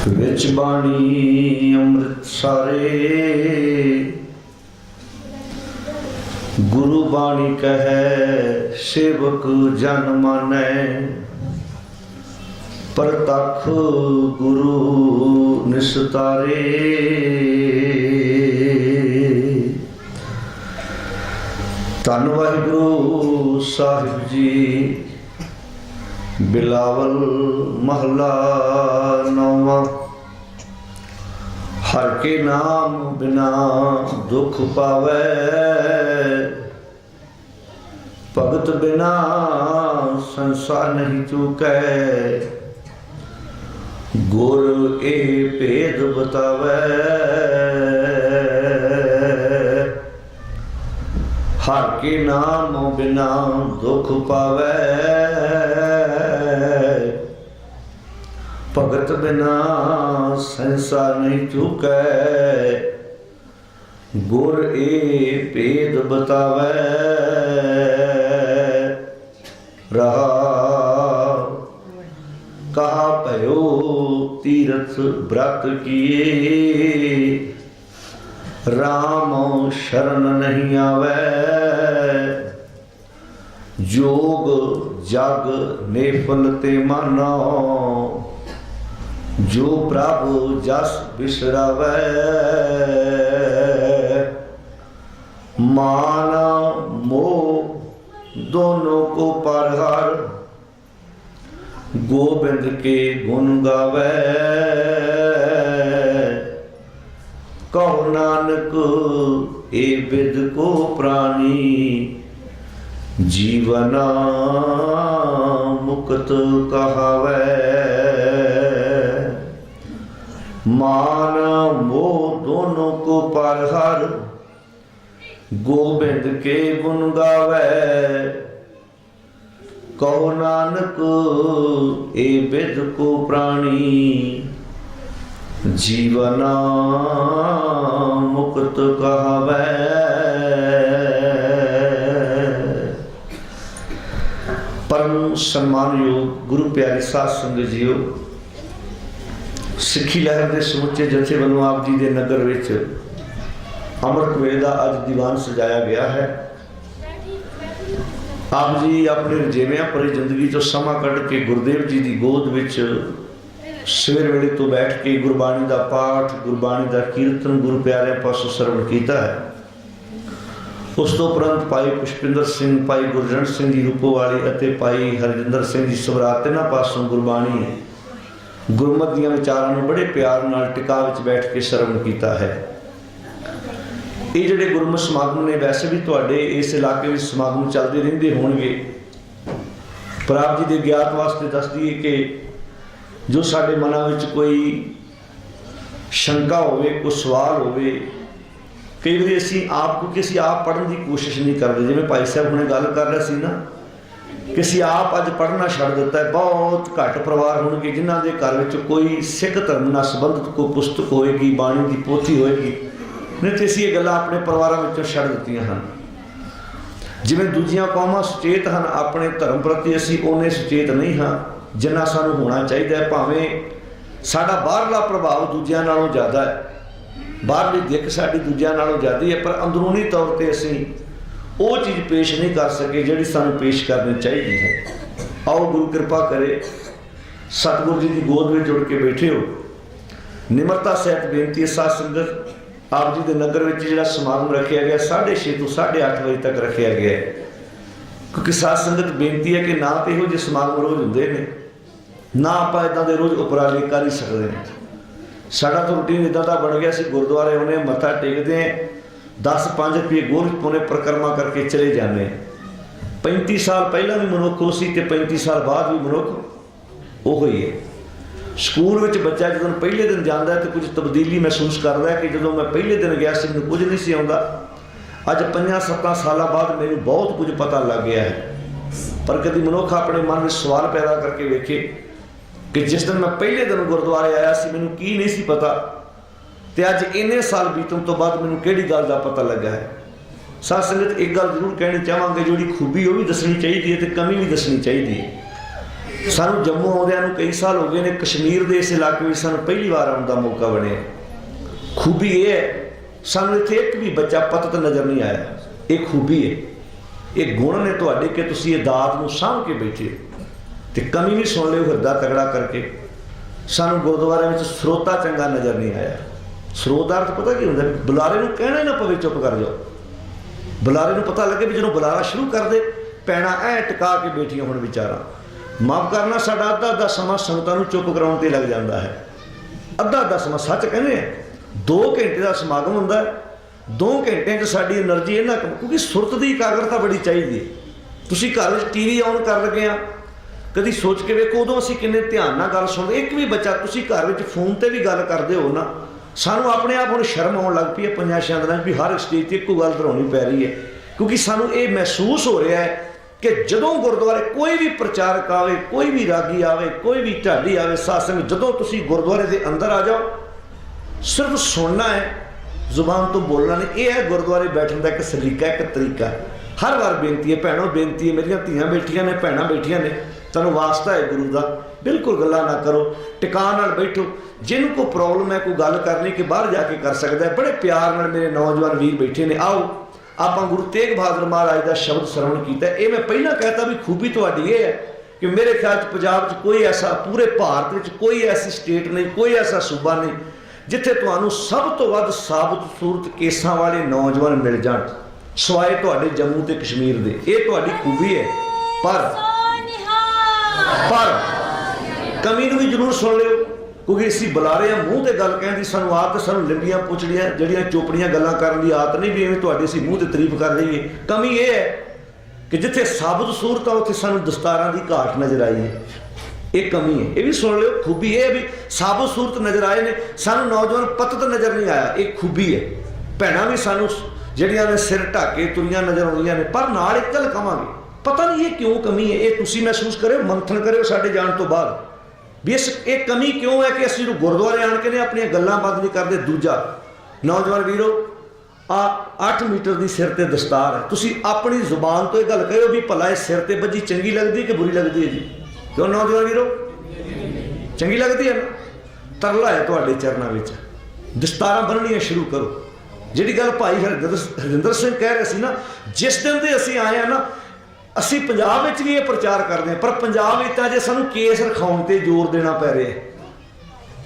विच बाणी अमृत सारे गुरु बाणी कहे सेवक जन मानै परतख गुरु निस्तारे। धन वाहिगुरु साहिब जी बिलावल महला नौवा। हर के नाम बिना दुख पावे भगत बिना संसार नहीं चूकै। गुर ए भेद बतावे हर के नाम बिना दुख पावे भगत बिना संसार नहीं चूकै। गुर ए भेद बतावे रहा कहा भयो तीरथ व्रत किए राम शरण नहीं आवे। जोग जग नेफल ते मानो जो प्रभु जस बिसरावे। मान मोह दोनों को परहर गोविंद के गुण गावे। कहो नानक ए विद को प्राणी जीवना मुक्त कहावे। मान मोह दोनों को परहर गोविंद के गुण गावे। कहो नानक ए विद को प्राणी जीवना मुक्त कहावे। परम सम्मानयोग गुरु प्यारे साध संगत जीओ, सिक्खी लहर के समुचे जथे वालों आप जी के नगर विच अमृत वेले का अज दीवान सजाया गया है। आप जी अपने रजेवियां भरी जिंदगी चो समा कढ़ के गुरुदेव जी की गोद विच सवेर वेले तो बैठ के गुरबाणी का पाठ गुरबाणी का कीर्तन गुरु प्यारिਆਂ पासों सरवण किया है। उस तो उपरंत भाई पुष्पिंदर सिंह भाई गुरजंट सिंह जी रूपोवाली अते भाई हरजिंदर सिंह जी सबरात इन्हां पासों गुरबाणी गुरमत दीआं विचारां नूं बड़े प्यार नाल टिका विच बैठ के सरवण किया है। ये जिहड़े गुरमत समागम ने वैसे भी तुहाडे इस इलाके में समागम चलते रहंदे होणगे, पर आप जी के ज्ञात वास्ते दस दईए कि जो साडे मनां विच कोई शंका होवे कोई सवाल होवे, कई बार असीं आप क्योंकि असीं आप पढ़न की कोशिश नहीं करते। जिवें भाई साहब हुणे गल कर रहे सी ना कि असीं आप अज पढ़ना छड्ड दिता है। बहुत घट परिवार होणगे जिन्हां दे घर विच कोई सिख धर्म नाल संबंधित कोई पुस्तक होएगी बाणी की पोथी होएगी, नहीं तो असीं ये गल्लां अपने परिवारां विचों छड्ड दित्तियां हन। जिवें दूजियां कौमां सुचेत हन अपने धर्म प्रति, असीं उन्ने सुचेत नहीं हाँ जिन्ना सानूं होना चाहिए। भावें साडा बाहरला प्रभाव दूजियां नालों ज़्यादा है, बाहरली दिख साडी दूजियां नालों ज़्यादा है, पर अंदरूनी तौर पर असीं वो चीज़ पेश नहीं कर सके जिहड़ी सानूं पेश करनी चाहिए है। आओ गुरु कृपा करे, सतगुरु जी की गोद में जुड़ के बैठे हो। निमरता सहित बेनती है साध संगत, आप जी के नगर में जिहड़ा समागम रखा गया 6:30 तो 8:30 बजे तक रखा गया है, क्योंकि साध संगत बेनती है कि ना तो इहो जिहे समागम रोज़ होंदे ने, ना आप इदां दे रोज़ उपराले कर ही सकते हैं। साडा तो रूटीन इदां दा बन गया सी, गुरुद्वारे आउणे मत्था टेकदे 10-5 रुपये गोल पौने परिक्रमा करके चले जाने। 35 साल पहला भी मनुख हो सी ते 35 साल बाद भी मनुख उहो ही है। स्कूल में बच्चा जो पहले दिन जाता है तो कुछ तब्दीली महसूस करता है कि जो मैं पहले दिन गया मैं कुछ नहीं सी आता, अज 5-7 साल बाद मैंने बहुत कुछ पता लग गया है। पर कभी मनुख अपने मन में सवाल पैदा करके वेखे कि जिस दिन मैं पहले दिन गुरुद्वारे आया सी मैनू की नहीं सी पता, तो अज इन्ने साल बीतन तो बाद मैनू किहड़ी गल दा पता लगा है। साध संगत एक गल जरूर कहनी चाहांगे, जिहड़ी खूबी वो भी दसनी चाहिए है तो कमी भी दसनी चाहिए है। सानू जम्मू आउंदिਆਂ ਨੂੰ कई साल हो गए ने, कश्मीर के इस इलाके में सानू पहली बार आने का मौका बने। खूबी ये है, सानू इत्थे एक भी बच्चा पतत नज़र नहीं आया। ये खूबी है, ये गुण ने तुहाडे कि तुसीं ये दात नूं साਂਭ के बैठे ते कमी भी सुन लिओ हिरदा तगड़ा करके। सानू गुरुद्वारे में स्रोता चंगा नज़र नहीं आया। स्रोत अर्थ पता की हुंदा, बुलारे नूं कहना ही ना पवे चुप कर जाओ। बुलारे नूं पता लगे भी जो बुलारा शुरू कर दे, पैना ऐ टिका के बैठियां हुण विचारा। माफ़ करना, साडा अद्धा अद्धा समा संगतां नूं चुप कराउण ते लग जांदा है। अद्धा अद्धा समा, सच कहने 2 घंटे का समागम हुंदा है, 2 घंटे च साडी एनर्जी इन्ना, क्योंकि सुरत की एकाग्रता बड़ी चाहिए। तुसीं घर टीवी ऑन कर लगे आ, कभी सोच के वेखो उदों असीं किन्ने ध्यान नाल गल सुणदे। एक भी बच्चा तुसीं घर विच फोन ते भी गल करदे हो ना, सानू अपने आप हुण शर्म आउण लग पई है 5-6 दिनां भी हर स्टेज ते इक्को गल दोहराउणी पै रही है। क्योंकि सानू ये महसूस हो रहा है कि जदों गुरुद्वारे कोई भी प्रचारक आवे, कोई भी रागी आवे, कोई भी ढाडी आवे, सत्संग, जदों तुसीं गुरुद्वारे के अंदर आ जाओ, सिर्फ सुनना है, जुबान तो बोलना नहीं। ये है गुरुद्वारे बैठने का एक सलीका, एक तरीका। हर बार बेनती है भैनों, बेनती है, मेरिया धीआं बैठियां ने, भैनां बैठियां ने, तुहानूं वास्ता है गुरु का, बिल्कुल गल्लां ना करो, टिकाण नाल बैठो। जिन्हों को प्रॉब्लम है कोई गल करनी कि बाहर जाके कर सकता है, बड़े प्यार नाल मेरे नौजवान वीर बैठे ने। आओ आप गुरु तेग बहादुर महाराज का शब्द श्रवण किया। ये मैं पहला कहता भी खूबी तुहाडी ये है कि मेरे ख्याल पंजाब कोई ऐसा, पूरे भारत में कोई ऐसी स्टेट नहीं, कोई ऐसा सूबा नहीं जिथे तुहानूं सब तो वध साबत सूरत केसां वाले नौजवान मिल जाण, सवाए तुहाडे जम्मू ते कश्मीर दे। ये तुहाडी खूबी है। पर कमी नूं भी जरूर सुन लिओ, क्योंकि असीं बुलारे आ, मूँह ते गल कहण दी सानूं आदत, सानूं लंबियां पुछड़ियां जिहड़ियां चोपड़ियां गल्लां करन दी आदत नहीं भी एवें तुहाडी असीं मूँह ते तारीफ कर रही है। कमी ये है कि जिथे साबत सूरत आ उत्थे सानूं दस्तारां दी घाट नज़र आई है। ये कमी है, ये भी सुन लिओ। खूबी ये है भी साबत सूरत नज़र आए ने, सानूं नौजवान पतत नज़र नहीं आया। ये खूबी है। भैणां भी सानूं जिहड़ियां ने सिर ढाके तुरियां नज़र आउंदियां ने। पर नाल एक गल कहांगे, पता नहीं ये क्यों कमी है, ये तुसीं महसूस करो, मंथन करो साडे जाण तो बाद भी इस एक कमी क्यों है कि असीं गुरुद्वारे आण के ने अपनियां गल्लां बंद नहीं करते। दूजा, नौजवान वीरो, आ 8 मीटर की सिर ते दस्तार है, तुसीं अपनी जुबान तो यह गल कहो भी भला इस सिर ते बजी चंगी लगती है कि बुरी लगती है जी? क्यों नौजवान वीरो, चंगी लगती है ना? तरला है तुहाडे चरणों में, दस्तारां बन्नणियां शुरू करो। जिहड़ी गल भाई हरजिंदर सिंह कह रहे सी ना, जिस दिन ते असीं आए हैं ना, असीं पंजाब विच भी ये प्रचार करते हैं, पर पंजाब विच तां जे सानूं केस रखाउण ते जोर देना पै रहा है।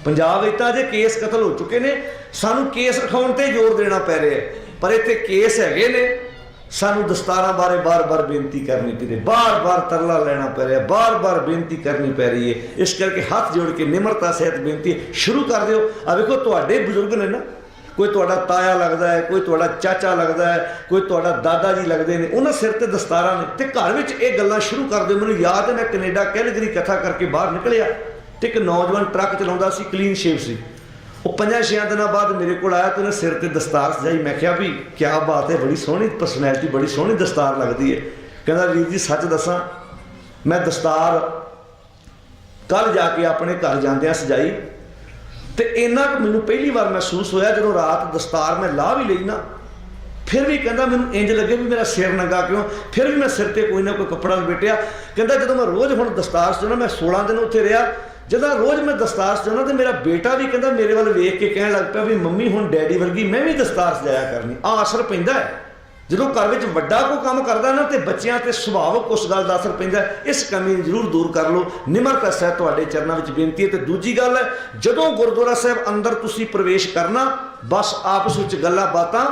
पंजाब विच तां जे केस कतल हो चुके ने, सानूं केस रखाउण ते जोर देना पै रहा है। पर इत्थे केस हैगे ने, सानूं दस्तारां बारे बार बार बेनती करनी पै रही, बार बार तरला लेना पै रहा, बार बार बेनती करनी पै रही है। इस करके हाथ जोड़ के निमरता सहित बेनती शुरू कर दिओ। आ वेखो तुहाडे बुजुर्ग ने ना, कोई तुहाडा ताया लगता है, कोई तुहाडा चाचा लगता है, कोई तुहाडा दादा जी लगते हैं, उन्होंने सिर ते दस्तारां ने, ते घर विच ये गल्लां शुरू कर दिओ। मैनूं याद है, मैं कनेडा कैलगरी कथा करके बाहर निकलिया ते एक नौजवान ट्रक चलाउंदा सी, क्लीन शेव सी। वो 5-6 दिनों बाद मेरे को आया तो उन्हें सिर ते दस्तार सजाई। मैं कहा भी क्या बात है, बड़ी सोहनी परसनैलिटी, बड़ी सोहनी दस्तार लगती है। कहता वीर जी सच दसा, मैं दस्तार कल जाके अपने घर जांदियां सजाई तो इन्ना मैनू पहली बार महसूस होया जो रात दस्तार मैं ला भी ली ना, फिर भी कहता मैनू इंज लगे भी मेरा सिर नंगा क्यों, फिर भी मैं सिर ते कोई ना कोई कपड़ा लपेटिया। कहता जो मैं रोज़ हुण दस्तार सजाना, मैं 16 दिन उत्थे रहा, जब रोज़ मैं दस्तार सजाना तो मेरा बेटा भी कहता मेरे वाल वेख के कहण लग पिया भी मम्मी हुण डैडी वर्गी मैं भी दस्तार सजाया करनी। आ असर पैंदा है जो घर में वड्डा कोई काम करता ना, तो बच्चों से सुभावक उस गल का असर पैंदा। इस कमी जरूर दूर कर लो, निमरता सहित तुहाडे चरणों में बेनती है। तो दूजी गल है, जदों गुरुद्वारा साहब अंदर तुसीं प्रवेश करना, बस आपस में गल्लां बातां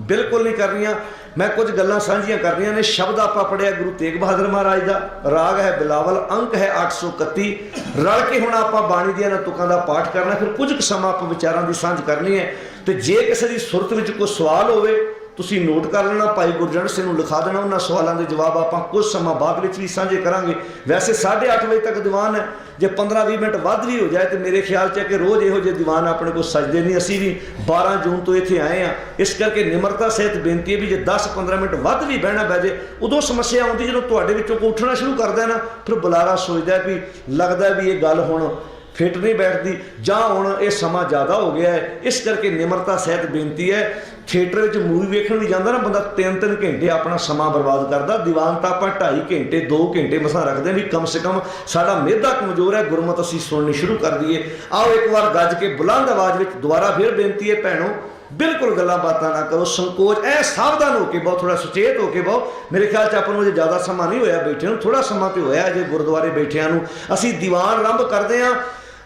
बिल्कुल नहीं करनियां। मैं कुछ गल्लां साझियां करनियां ने। शब्द आपां पढ़िया गुरु तेग बहादुर महाराज का, राग है बिलावल, अंक है 831। रल के हुण आपां बाणी दियां तुकां दा पाठ करना, फिर कुछ समां आपां विचारां दी सांझ करनी है। तो जे किसी की सुरत में कोई सवाल होवे तुसीं नोट कर लेना, भाई गुरजंट सिंह नूं लिखा देना, उन्होंने सवालों के जवाब आपां कुछ समय बाद भी साझे करांगे। वैसे 8:30 बजे तक दीवान है, जे 15-20 मिनट वध भी हो जाए तो मेरे ख्याल च कि रोज़ इहो जिहे दीवान अपने को सजदे नहीं। असीं भी 12 जून तो इत्थे आए हैं, इस करके निमरता सहित बेनती है भी जे 10-15 मिनट वध भी बहना पै जाए, उदों समस्या आउंदी जदों तुहाडे विचों कोई उठना शुरू करदा है ना, फिर बुलारा सोचदा भी लगदा भी ये गल हुण फिट नहीं बैठती जां हुण ये समा ज़्यादा हो गया है। इस करके निमरता सहित बेनती है, थिएटर में मूवी वेखण भी जाता ना बंदा 3-3 घंटे अपना समा बर्बाद करता, दीवान तो आप 2.5 घंटे 2 घंटे मसा रखते हैं भी कम से कम साडा मेधा कमजोर है, गुरमत असीं सुननी शुरू कर दईए। आओ एक बार गज के बुलंद आवाज़ में दोबारा फिर बेनती है भैनों, बिल्कुल गल्लां बातां ना करो, संकोच ऐ सावधान होके बहु, थोड़ा सुचेत होके बहु। मेरे ख्याल च अपन ज़्यादा समा नहीं होया बैठे नूं, थोड़ा समा तो होया अजे गुरुद्वारे बैठिया नूं। असीं दीवान आरंभ करते हैं,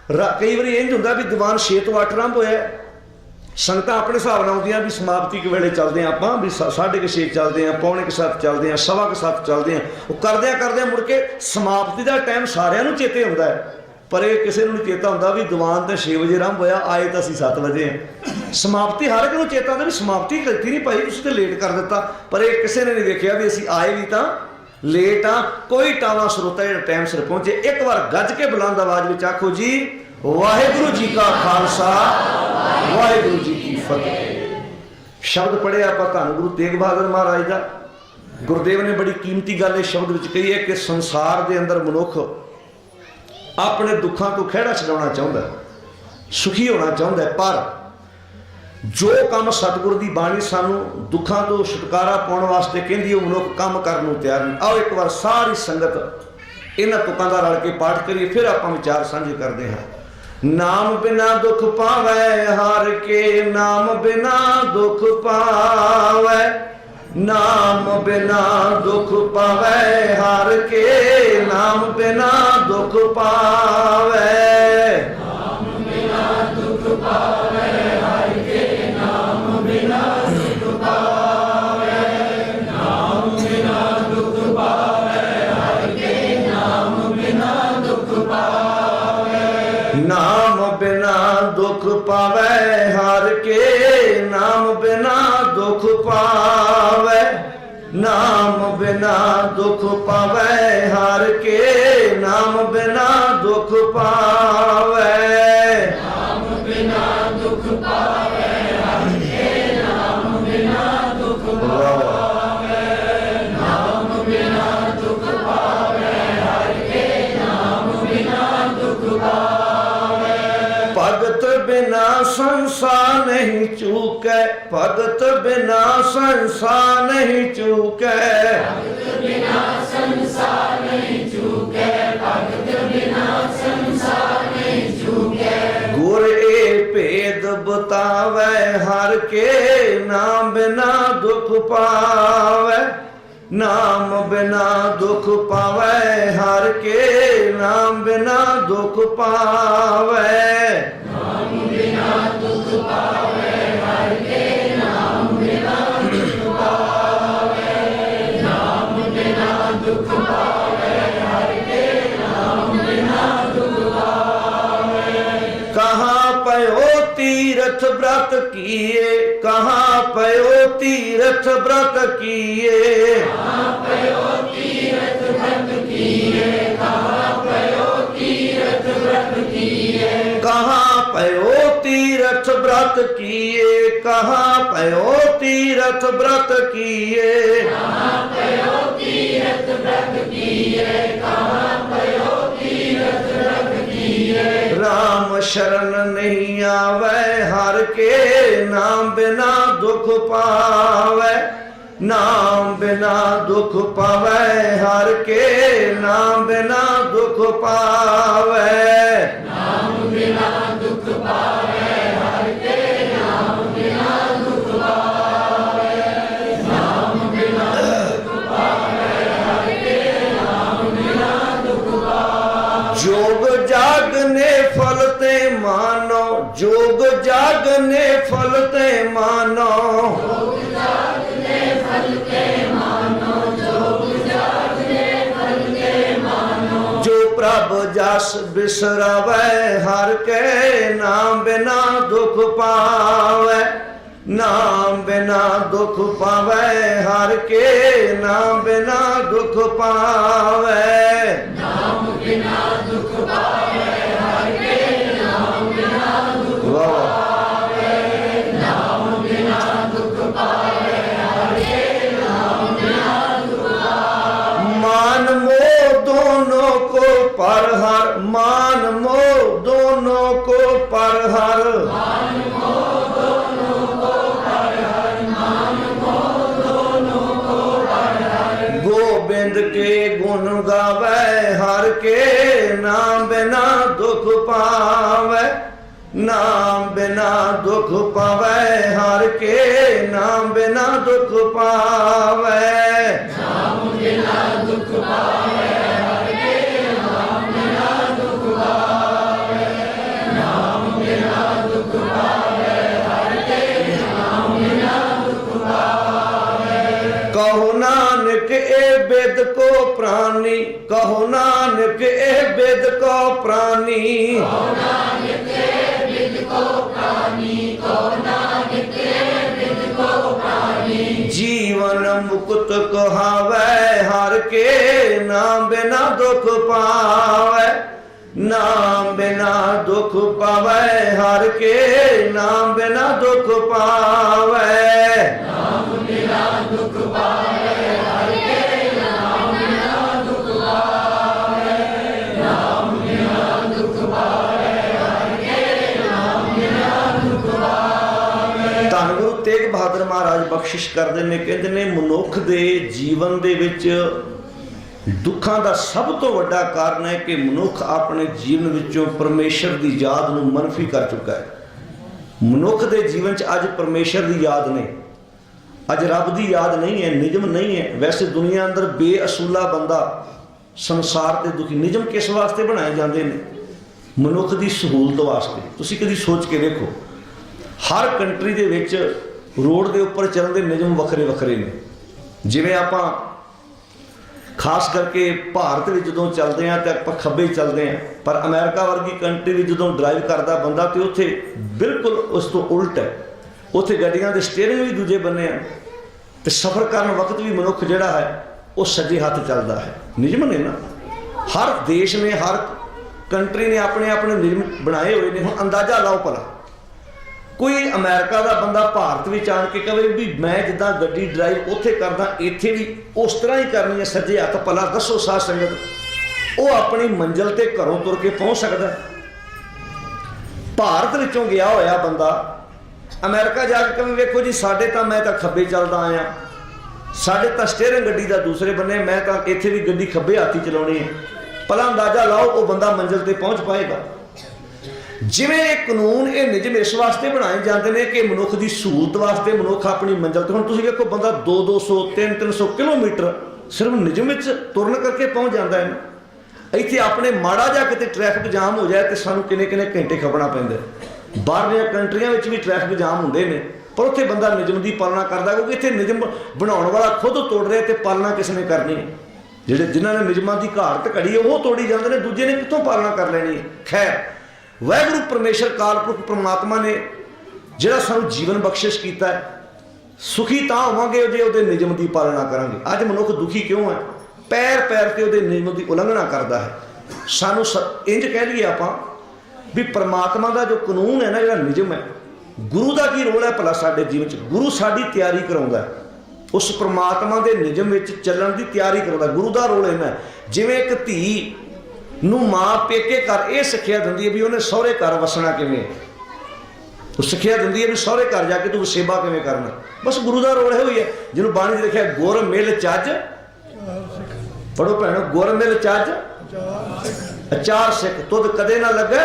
कई बार इंज हुंदा भी दीवान 6 तो 8 आरंभ होया, संगतां अपने हिसाब नाल आउंदियां भी समाप्ति के वेले चलते हैं आपां भी 6:30 चलते हैं, 6:45 चलते हैं, 7:15 चलते हैं। वो करदे मुड़ के समाप्ति का टाइम सारिਆਂ ਨੂੰ चेते आउंदा है, पर यह किसी को नहीं चेता होंदा भी दीवान तो 6 बजे आरंभ होया, आए तो असीं 7 बजे हैं। समाप्ति हर एक को चेता होंदा भी समाप्ति गलती नहीं पाई, तुसीं तो लेट कर दिता, पर यह किसी ने नहीं देखा भी असीं आए भी तो लेट हाँ। कोई टाला स्रोता जो टाइम सिर पहुंचे, एक बार गज के बुलंद आवाज में आखो जी वाहिगुरू जी का खालसा वाहिगुरू जी की फतेह। शब्द पढ़े आप धन गुरु तेग बहादुर महाराज का। गुरुदेव ने बड़ी कीमती गल इस शब्द में कही है कि संसार के अंदर मनुख अपने दुखों को खिहड़ा छुड़ाना चाहता है, सुखी होना चाहता है, पर जो काम सतगुरु की बाणी सानू दुखों तो छुटकारा पाने वास्ते कहती है मनुख काम करने को तैयार नहीं। आओ एक बार सारी संगत इन्हां तुकां दा रल के पाठ करिए, फिर आपां विचार साझे करते हैं। नाम बिना दुख पावै हार के, नाम बिना दुख पावै, नाम बिना दुख पावै हार के, नाम बिना दुख पावै, नाम बिना दुख पावै हार के, नाम बिना दुख पावै, नाम बिना दुख पावै हार के, नाम बिना दुख पावै, नाम बिना दुख पावै हार के, नाम बिना दुख पावै, नाम बिना दुख पावै हार के, नाम बिना दुख पावै, नाम बिना दुख पावै हार के, नाम बिना दुख पावै, नाम बिना दुख पावै हार के, नाम बिना दुख पावै। भगत बिना संसार नहीं चूकै, भगत बिना संसार नहीं चूकै, भगत बिना संसार नहीं चूकै, भगत बिना संसार नहीं चूकै, गुर ए भेद बतावै हर के, नाम बिना दुख पावै, नाम बिना दुख पावै हर के, नाम बिना दुख पावै, नाम बिना दुख पावै हर के, नाम बिना दुख पावै, नाम बिना दुख पावै हर के, नाम बिना दुख पावै। कहाँ पयो तीर्थ व्रत किए, कहाँ पयो तीर्थ व्रत किए, कहाँ पयो तीर्थ व्रत किए, कहाँ पयो तीर्थ व्रत किए, कहाँ पयो तीर्थ व्रत किए, कहाँ पयो तीर्थ व्रत किए, कहाँ पयो तीर्थ व्रत किए, कहाँ पयो तीर्थ व्रत किए, राम शरण नहीं आवे हर के, नाम बिना दुख पावे, नाम बिना दुख पावे हर के, नाम बिना दुख पावे, नाम बिना दुख पावे हर के, नाम बिना दुख पावे, नाम बिना दुख पावे हर के, नाम बिना दुख पावे। जोग जागने फलते मानो, जोग जागने फलते मानो, जोग जागने फलते मानो, जोग जागने फलते मानो, जो प्रभ जस बिसरावै हर के, नाम बिना दुख पावै, नाम बिना दुख पावै हर के, नाम बिना दुख पावै, नाम बिना दुख पावै हर के, नाम बिना दुख पावै, नाम बिना दुख पावै हर के, नाम बिना दुख पावै। मान मोह दोनों को पर हर, मान मोह दोनों पर हर, गोबिंद के गुण गावे हर के, नाम बिना दुख पावे, नाम बिना दुख पावे हर के, नाम बिना दुख पावे, नाम बिना दुख पावे हर के, नाम बिना दुख पावे, नाम बिना दुख पावे हर के, नाम बिना दुख पावे। कहो नानक ए वेद को प्राणी, कहो नानक ए वेद को प्राणी, कहो नानक ए वेद को प्राणी, कहो नानक ए वेद को प्राणी, जीवन मुक्त कहावे हर के, नाम बिना दुख पावे, नाम बिना दुख पावे हर के, नाम बिना दुख पावे, नाम बिना दुख पावे हर के, नाम बिना दुख पावे, नाम बिना दुख पावे हर के, नाम बिना दुख पावे। धੰन गुरु तेग बहादुर महाराज बख्शिश करते ने, कहते ने मनुख दे जीवन दे विच दुखों का सब तो वड्डा कारण है कि मनुख अपने जीवन विचों परमेश्वर की याद नूं मनफी कर चुका है। मनुख के जीवन च अज परमेश्वर की याद नहीं, अज रब की याद नहीं है, निजम नहीं है। वैसे दुनिया अंदर बेअसूला बंदा संसार के दुखी, निजम किस वास्ते बनाए जाते हैं? मनुख की सहूलत वास्ते। तुसी कभी सोच के देखो, हर कंट्री के विच रोड के उपर चलण दे निजम वखरे वखरे ने। जिवें आपां खास करके भारत में जो चलते हैं तो आप खब्बे चलते हैं, पर अमेरिका वर्गी कंट्री में जो ड्राइव करता बंदा तो उत्थे बिल्कुल उस तो उल्ट है। उत्थे गड्डियां के स्टेयरिंग भी दूजे बने हैं, तो सफ़र करने वक्त भी मनुख जिहड़ा है वो सज्जे हाथ चलता है। नियम ने ना, हर देश ने, हर कंट्री ने अपने अपने नियम बनाए हुए ने। हुण अंदाजा लाओ भला, कोई अमेरिका का बंदा भारत में आन के कहे भी मैं जिदा गड्डी ड्राइव उत्थे करदा, इत्थे भी उस तरह ही करनी है सज्जे हाथ। भला दसो साध संगत, वो अपनी मंजिल ते घरों तुर के पहुँच सकता? भारत विचों गया होया बंदा अमेरिका जाके कहे वेखो जी साडे तां मैं तां खब्बे चलदा आया, साडे तां स्टेयरिंग गड्डी दा दूसरे बन्ने, मैं तां इत्थे भी गड्डी खब्बे हाथ ही चलाउणी है। भला अंदाजा लाओ वो बंदा मंजिल ते पहुँच पाएगा? जिवें ये कानून, ये नियम इस वास्ते बनाए जाते हैं कि मनुख की सहूलत वास्ते, मनुख अपनी मंजिल तक। हुण तुसीं देखो बंदा 200-200 300-300 किलोमीटर सिर्फ नियम विच तुरन करके पहुँच जाता है ना। इत्थे अपने माड़ा जा किते ट्रैफिक जाम हो जाए तो सानूं किन्ने घंटे खपना पैंदा। बाहरलियां कंट्रियां विच भी ट्रैफिक जाम हुंदे ने, पर उत्थे बंदा नियम की पालना करता, क्योंकि इत्थे नियम बनाउण वाला खुद तोड़ रहा तो पालना किसने करनी है? जिहड़े जिन्हां ने नियमां की घाट घड़ी है वो तोड़ी जाते हैं, दूजे ने कित्थों पालना कर लेनी है? खैर, वाहिगुरू परमेश्वर कालपुरख परमात्मा ने जिहड़ा सानूं जीवन बख्शिश किया है, सुखी तां होवांगे जे उहदे नियम की पालना करांगे। अज मनुख दुखी क्यों है? पैर पैर ते उहदे नियम की उलंघना करता है। सानूं इंज कह लईए आपां भी परमात्मा का जो कानून है ना, जिहड़ा नियम है, गुरु का की रोल है भला साडे जीवन च? गुरु साडी तैयारी कराउंदा है, उस परमात्मा के नियम विच चलण की तैयारी कराउंदा। गुरु का रोल इन्ना है, जिवें एक धी नूं मां पेके घर ये सिक्ख्या दिंदी है भी उन्हें सहुरे घर वसना किवें, वो सिक्ख्या दिंदी है भी सहुरे घर जाके तूं सेवा किवें करना। बस गुरु का रोल है, जिन्होंने बाणी लिखा गुर मिल चज, पढ़ो भैणो, गुर मिल चज अचार सिख, तुद कदे ना लगे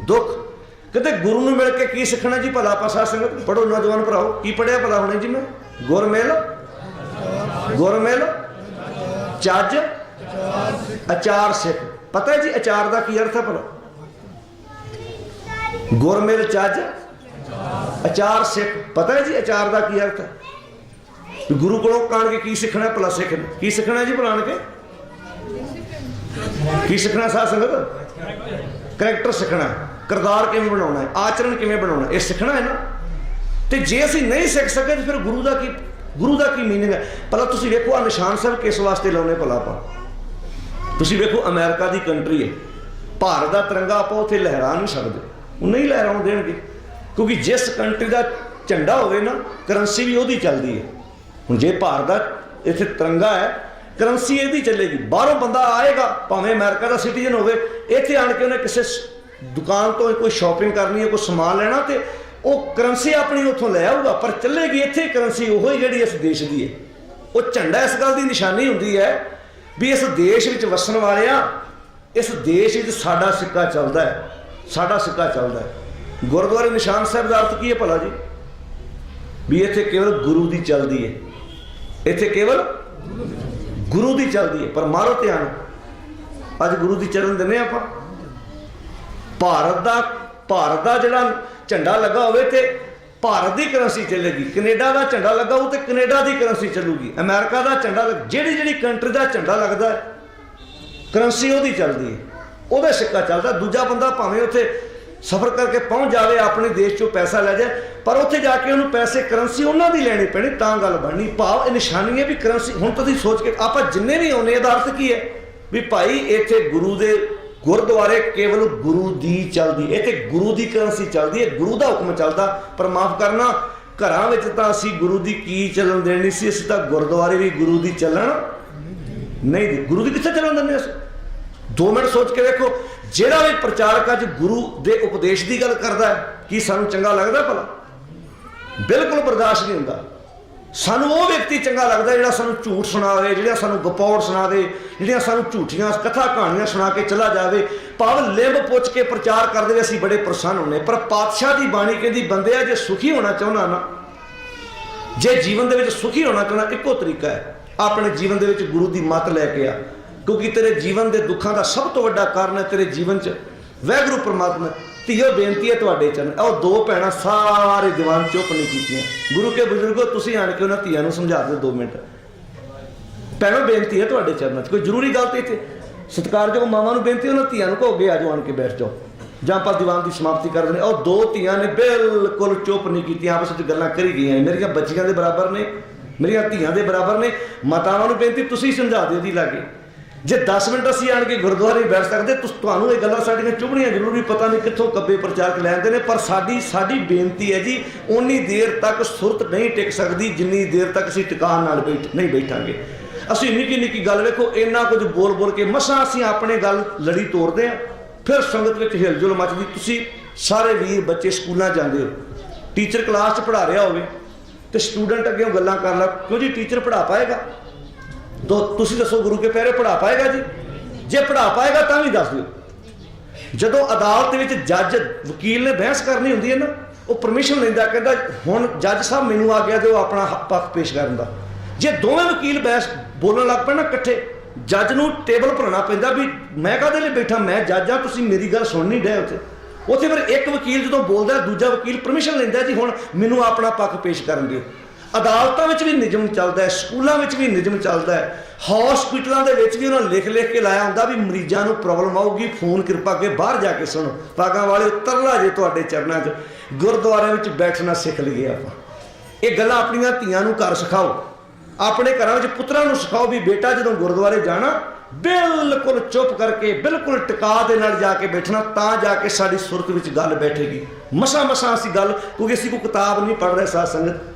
दुख। कहते गुरु नूं मिल के की सीखना जी? भला आपां साध संगत पढ़ो, नौजवान भराओ, की पढ़िया भला होने जी? मैं गुर मिल चज अचार सिख। पता है जी अचार का की अर्थ है भला? गुर मिल चज अचार सिख, पता है जी अचार का की अर्थ है? गुरु को आण के की सीखना भला? सिख की सीखना जी भला? आण के की सीखना साध संगत? करैक्टर सीखना, किरदार किवें बनाउणा है, आचरण किवें बनाउणा, ये सीखना है ना। तो जे असीं नहीं सीख सके तो फिर गुरु का की मीनिंग है? भला तुसीं वेखो आ निशान साहब किस वास्ते लाउने भला आपां? तुसीं वेखो अमेरिका की कंट्री है, भारत का तिरंगा आपां उत्थे लहरा नहीं सकते, वो नहीं लहराउण देणगे, क्योंकि जिस कंट्री का झंडा होवे ना करंसी भी उहदी चलदी है। हुण जे भारत का इत्थे तिरंगा है, करंसी इहदी चलेगी। बाहरों बंदा आएगा भावें अमेरिका का सिटीजन होवे, इत्थे आण के उन्हें किसी दुकान तो कोई शॉपिंग करनी है, कोई समान लेना, तो वो करंसी अपनी उतों लै आऊगा, पर चलेगी इत्थे करंसी वो ही जी इस देश की है। वो झंडा इस गल की निशानी होंदी है भी इस देश में वसन वाले आ, इस देश में साडा सिक्का चलता है, साडा सिक्का चलता है। गुरुद्वारे निशान साहब का अर्थ की है भला जी, भी इत्थे केवल गुरु की चलती है, इत्थे केवल गुरु की चलती है। पर मारो ध्यान, अज गुरु की चलन देने आप भारत का जिहड़ा झंडा लगा होवे ते भारत की करंसी चलेगी, कनेडा का झंडा लगा हो तो कनेडा की करंसी चलूगी, अमेरिका का झंडा जी कंट्री का झंडा लगता है करंसी वो चलती है, वो सिक्का चलता। दूजा बंदा भावें उत्थे सफ़र करके पहुँच जाए, अपने देश चों पैसा लै जाए, पर उत्थे जाके उन्होंने पैसे करंसी उन्होंने लैनी पैनी, तां गल बननी। भाव निशानी है भी करंसी। हुण तुसीं सोच के आप जिन्ने भी आने का अर्थ की है भी भाई इत्थे गुरु दे गुरुद्वारे केवल गुरु दी चलती, इत्थे गुरु दी करंसी चलती है, गुरु का हुक्म चलता। पर माफ़ करना, घरां विच तां असीं गुरु दी की चलन देनी सी, असीं तां गुरुद्वारे भी गुरु दी चलन नहीं दी। गुरु दी कित्थे चलन देने असीं? 2 मिनट सोच के देखो, जिहड़ा भी प्रचारक अज गुरु दे उपदेश की गल करता है, कि सानूं चंगा लगदा भला? बिल्कुल बर्दाश्त नहीं होंदा। सानूं वो व्यक्ति चंगा लगता जिहड़ा सानूं झूठ सुणावे, जिहड़ा सानूं गपौड़ सुणावे, जिहड़ियां सानूं झूठियां कथा कहानियां सुणा के चला जावे, भाव लिंब पुछ के प्रचार करदे वे असीं बड़े प्रसन्न होने। पर पातशाह की बाणी कहंदी बंदिया जे सुखी होना चाहुंदा ना, जे जीवन दे विच सुखी होना चाहुंदा, इक्को तरीका है, अपने जीवन दे विच गुरु की मत लैके आ, क्योंकि तेरे जीवन के दुखों का सब तो वड्डा कारण है तेरे जीवन च वाहिगुरू परमात्मा। धीओ बेनती है तुहाडे चरण, और 2 भैणां सारे दीवान चुप नहीं कीतियां। गुरु के बुजुर्गो तुसीं आण के उन्हां धीआं नूं समझा दिओ 2 मिनट। भैणों बेनती है तुहाडे चरणों च, कोई जरूरी गल तो इत्थे सत्कारयोग मावां नूं बेनती, उन्हां धीआं नूं कहो अगे आ जाओ, आण के बैठ जाओ, जां आपां दीवान की समाप्ति कर दें। और 2 धीआं ने बिल्कुल चुप नहीं कीतियां, आपस में गल्लां करी गईयां। मेरियां बच्चियां दे बराबर ने, मेरियां धीआं दे बराबर ने। मातावां नूं बेनती तुसीं समझा दिओ जी लागे, जे 10 मिनट असीं आण के गुरुद्वारे बैठ सकते, तुहानूं ये गल्लां साडीआं चुभणियां जरूरी, पता नहीं कित्थों कब्बे प्रचारक लैंदे ने। पर साडी बेनती है जी, उन्नी देर तक सुरत नहीं टिक सकती जिन्नी देर तक असीं टिकाण नाल नहीं बैठांगे। असीं निक्की निक्की गल वेखो इन्ना कुछ बोल बोल के मसां असीं अपने गल लड़ी तोड़दे हां, फिर संगत विच हिलजुल मचदी। तुसीं सारे वीर बच्चे स्कूलां जांदे हो, टीचर क्लास च पढ़ा रहा होवे ते स्टूडेंट अगे गल्लां कर ला, क्यों जी टीचर पढ़ा पाएगा? तो तुसीं दसो गुरु के पैरे पढ़ा पाएगा जी? जे पढ़ा पाएगा तां भी दस दिओ। जदों अदालत विच जज वकील ने बहस करनी हुंदी है ना, वो परमिशन लैंदा, कहंदा हुण जज साहब मैनूं आ गया दिओ अपना पक्ष पेश करन दा। जे दोवें वकील बहस बोलण लग पैण इकट्ठे, जज नूं टेबल भरना पैंदा भी मैं काहदे लई बैठा, मैं जज हां, तुसीं मेरी गल सुण नहीं डए। उत्थे फिर एक वकील जदों बोलदा, दूजा वकील परमिशन लैंदा जी हुण मैनूं अपना पक्ष पेश करन दिओ। अदालतों में भी निजम चलता है, स्कूलों में भी निजम चलता है, हॉस्पिटलों के भी उन्होंने लिख के लाया होंदा भी मरीजों को प्रॉब्लम आऊगी, फोन कृपा के बाहर जाके सुनो। पागां वाले तरला जे तुहाडे चरणों च, गुरुद्वारे में बैठना सीख लीए आप। ये गल्लां अपनियां धीआं नूं घर सिखाओ, अपने घरों में पुत्रां नूं सिखाओ भी बेटा जदों गुरुद्वारे जाना बिल्कुल चुप करके बिल्कुल टिका दे नाल जाके बैठना, तां जाके साडी सुरत विच गल बैठेगी। मसां मसां असीं गल, क्योंकि असीं कोई किताब नहीं पढ़ रहे साध संगत,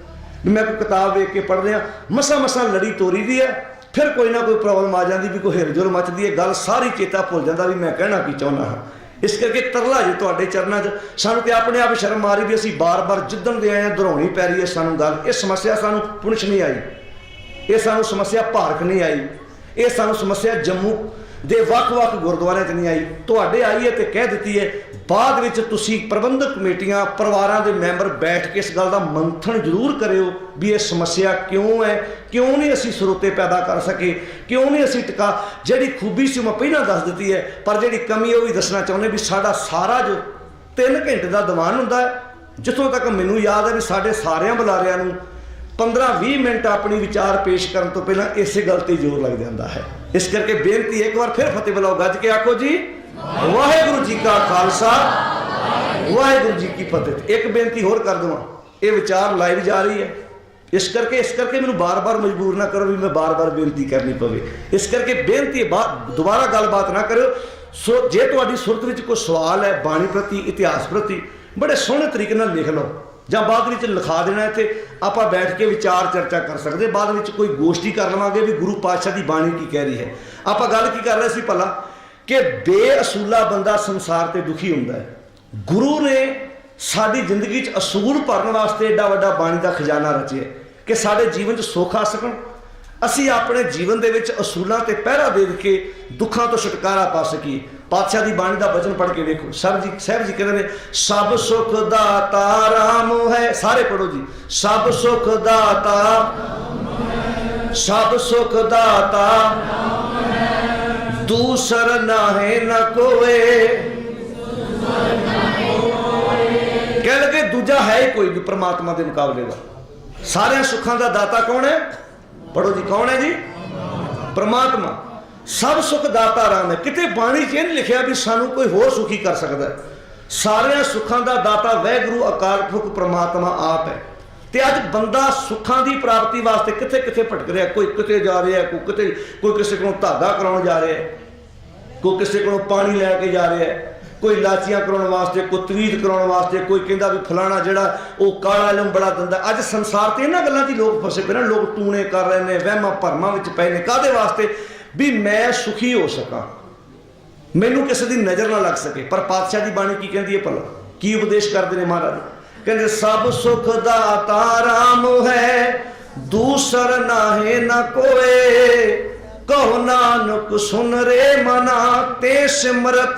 मैं कोई किताब वेख के पढ़ रहा, मसां मसां लड़ी तोरी दी है, फिर कोई ना कोई प्रॉब्लम आ जाती भी कोई हिलजुल मचदी है, गल सारी चेता भुल जाता भी मैं कहना की चाहुंदा हाँ। इस करके तरला जी तुहाडे चरणों च, सानूं ते अपने आप शर्म आ रही भी असीं बार बार जिद्दण दे आए हां, दोहराउणी पै रही है सानूं गल। ये समस्या सानूं पुंछ नहीं आई, ये सानूं समस्या भारख नहीं आई, ये सानूं समस्या जम्मू दे वख-वख गुरुद्वारिਆਂ च नहीं आई, तुहाडे आई है तो कह दी है। बाद विच तुसीं प्रबंधक कमेटियां परिवारां दे मैंबर बैठ के इस गल दा मंथन जरूर करिओ भी ये समस्या क्यों है, क्यों नहीं असीं स्रोते पैदा कर सके, क्यों नहीं असीं टिका। जिहड़ी खूबी सी मैं पहलां दस दित्ती है, पर जिहड़ी कमी है वो भी दसना चाहुंदे भी साडा सारा जो 3 घंटे का दीवान हुंदा है, जिथों तक मैनूं याद है भी साडे सारिਆਂ बुलारिਆਂ नूं 15-20 मिनट अपनी विचार पेश करने तो पहला इसे गल ते जोर लग जाता है। इस करके बेनती एक बार फिर फतेह बुलाओ, गज के आखो जी वाहिगुरू जी का खालसा वाहिगुरू जी की फतेह। एक बेनती होर कर दूँ, ये विचार लाइव जा रही है, इस करके मैनूं बार बार मजबूर ना करो भी मैं बार बार बेनती करनी पवे। इस करके बेनती दोबारा गलबात ना करो। सो जे तुहाडी सुरत विच कोई सवाल है बाणी प्रति, इतिहास प्रति, बड़े सोहने तरीके नाल लिख लो, ਜਾਂ ਬਾਅਦ ਵਿੱਚ ਲਿਖਾ ਦੇਣਾ, ਇੱਥੇ ਆਪਾਂ ਬੈਠ ਕੇ ਵਿਚਾਰ ਚਰਚਾ ਕਰ ਸਕਦੇ। ਬਾਅਦ ਵਿੱਚ ਕੋਈ ਗੋਸ਼ਟੀ ਕਰ ਲਵਾਂਗੇ ਵੀ ਗੁਰੂ ਪਾਤਸ਼ਾਹ ਦੀ ਬਾਣੀ ਕੀ ਕਹਿ ਰਹੀ ਹੈ। ਆਪਾਂ ਗੱਲ ਕੀ ਕਰ ਰਹੇ ਸੀ ਭਲਾ कि बेअसूला बंदा संसार ते दुखी हुंदा है। गुरु ने साडी जिंदगी च असूल भरन वास्ते एडा वड्डा बाणी दा खजाना रचिया कि साडे जीवन च सुख आ सकण, असी अपने जीवन दे विच असूलां ते पहरा दे के दुखां तो छुटकारा पा सकीए। पातशाह दी बाणी दा वचन पढ़ के देखो। साहब जी कहते हैं, सब सुख दाता राम है। सारे पढ़ो जी, सब सुख दाता, सब सुख दाता, दूसर नाहे न कोए। कह लगे दूजा है ही कोई भी परमात्मा के मुकाबले का। सारे सुखों का दाता कौन है? पढ़ो जी, कौन है जी? परमात्मा। सब सुख दाता राम है। किते बाणी च नहीं लिखा भी सानू कोई होर सुखी कर सकता है। सारे सुखों का दाता वाहिगुरू अकाल पुरख परमात्मा आप है। तो अज बंदा सुखों की प्राप्ति वास्ते किथे किथे भटक रहा है। कोई किते जा रहा है, कोई किसी को धागा कराने जा रहा है, कोई किसी को पानी लैके जा रहा है, कोई लाचियां कराने वास्ते, कोई तवीत कराने वास्ते, कोई कहता भी फलाना जड़ा वो काला इलम बड़ा दिंदा। अज संसार तो इन्होंने गलों की लोग फसे पे ना। लोग टूने कर रहे हैं, वहमां भरमां विच पए ने। काहदे वास्ते? भी मैं सुखी हो सका, मैनू किसी की नज़र ना लग सके। पर पातशाह की बाणी की कहती है भला, की उपदेश करते हैं महाराज? कहते सब सुख दाता राम है, दूसर नाहे न कोए। कहो नानक सुन रे मना, ते सिमरत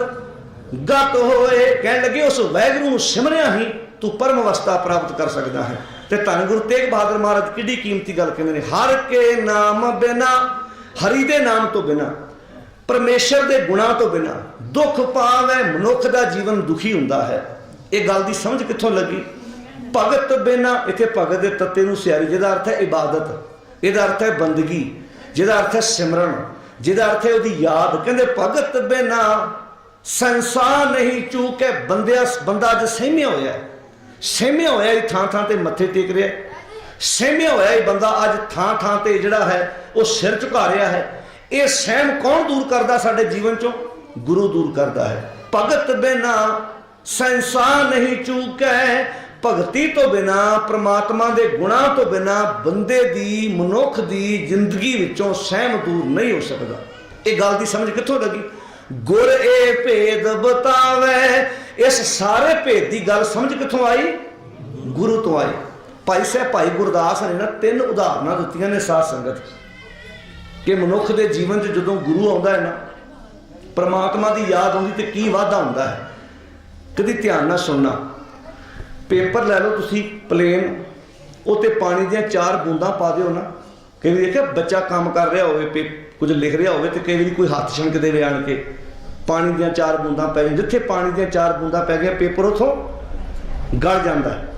गत होए। कह लगे उस वाहिगुरू सिमरिया ही तू परम अवस्था प्राप्त कर सकता है। तो धन गुरु तेग बहादुर महाराज किड्डी कीमती गल कहते हैं, हर के नाम बिना, हरि दे नाम तो बिना, परमेश्वर के गुणों तो बिना दुख पावे मनुख का जीवन दुखी हुंदा है। ये गल की समझ कित्थों लगी? भगत बिना, इत्थे भगत के तत्ते नूं सियारी, जिहदा अर्थ है इबादत, इहदा अर्थ है बंदगी, जिहदा अर्थ है सिमरन, जिहदा अर्थ है उहदी याद। कहंदे भगत बिना संसार नहीं चूके। बंदा अज सहमिया होया, सहमिया होया, थां थां ते मत्थे टेक रहा है। सहमिया होया बंदा अज थां थां ते जिहड़ा है वो सिर झुका रहा है। ये सहम कौन दूर करता साडे जीवन चों? गुरु दूर करता है। भगत बिना संसार नहीं चूके। भगती तो बिना, परमात्मा के गुणों तो बिना बंदे दी, मनुख की जिंदगी विचों सहम दूर नहीं हो सकता। ये गल की समझ कित्थों लगी? गुर ए भेद बतावे। इस सारे भेद की गल समझ कित्थों आई? गुरु तो आई। भाई साहब भाई गुरदास ने ना 3 उदाहरण दित्तियां ने साध संगत कि मनुख के जीवन च जदों गुरु आता है ना, परमात्मा की याद आती तो की वाधा होंदा है। कभी ध्यान ना सुनना। पेपर लै लो तुसी प्लेन, उत्ते पानी दियां 4 बूंदा पा दिओ ना। कई बार देखिया बच्चा काम कर रहा हो, कुछ लिख रहा हो, तो कई बार कोई हाथ छणक दे आण के पानी दियां 4 बूंदा पै जाए। जिथे पानी दियां 4 बूंदा पै गया पेपर उथों गल जाता है।